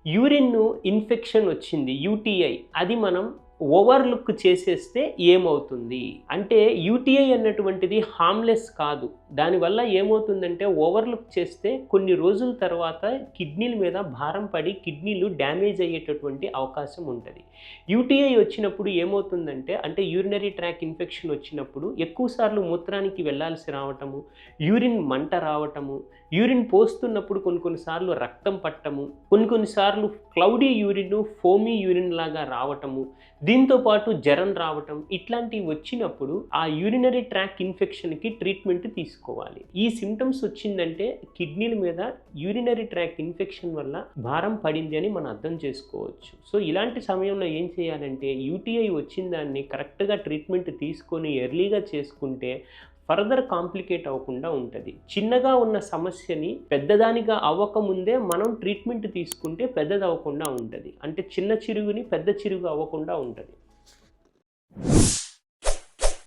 Urine infection వచ్చింది, UTI, అది మనం ఓవర్లుక్ చేసేస్తే ఏమవుతుంది అంటే, యూటీఐ అన్నటువంటిది హార్మ్లెస్ కాదు. దానివల్ల ఏమవుతుందంటే ఓవర్లుక్ చేస్తే కొన్ని రోజుల తర్వాత కిడ్నీల మీద భారం పడి కిడ్నీలు డ్యామేజ్ అయ్యేటటువంటి అవకాశం ఉంటుంది. యూటీఐ వచ్చినప్పుడు ఏమవుతుందంటే, అంటే యూరినరీ ట్రాక్ ఇన్ఫెక్షన్ వచ్చినప్పుడు ఎక్కువసార్లు మూత్రానికి వెళ్ళాల్సి రావటము, యూరిన్ మంట రావటము, యూరిన్ పోస్తున్నప్పుడు కొన్నిసార్లు రక్తం పట్టము, కొన్నిసార్లు క్లౌడీ యూరిన్, ఫోమీ యూరిన్ లాగా రావటము, దీంతోపాటు జ్వరం రావటం, ఇట్లాంటివి వచ్చినప్పుడు ఆ యూరినరీ ట్రాక్ ఇన్ఫెక్షన్కి ట్రీట్మెంట్ తీసుకోవాలి. ఈ సిమ్టమ్స్ వచ్చిందంటే కిడ్నీల మీద యూరినరీ ట్రాక్ ఇన్ఫెక్షన్ వల్ల భారం పడింది అని మనం అర్థం చేసుకోవచ్చు. సో ఇలాంటి సమయంలో ఏం చేయాలంటే, యూటీఐ వచ్చిన దాన్ని కరెక్ట్గా ట్రీట్మెంట్ తీసుకొని ఎర్లీగా చేసుకుంటే ఫర్దర్ కాంప్లికేట్ అవ్వకుండా ఉంటుంది. చిన్నగా ఉన్న సమస్యని పెద్దదానిగా అవ్వకముందే మనం ట్రీట్మెంట్ తీసుకుంటే పెద్దది అవ్వకుండా ఉంటుంది. అంటే చిన్న చిరుగుని పెద్ద చిరుగు అవ్వకుండా ఉంటుంది.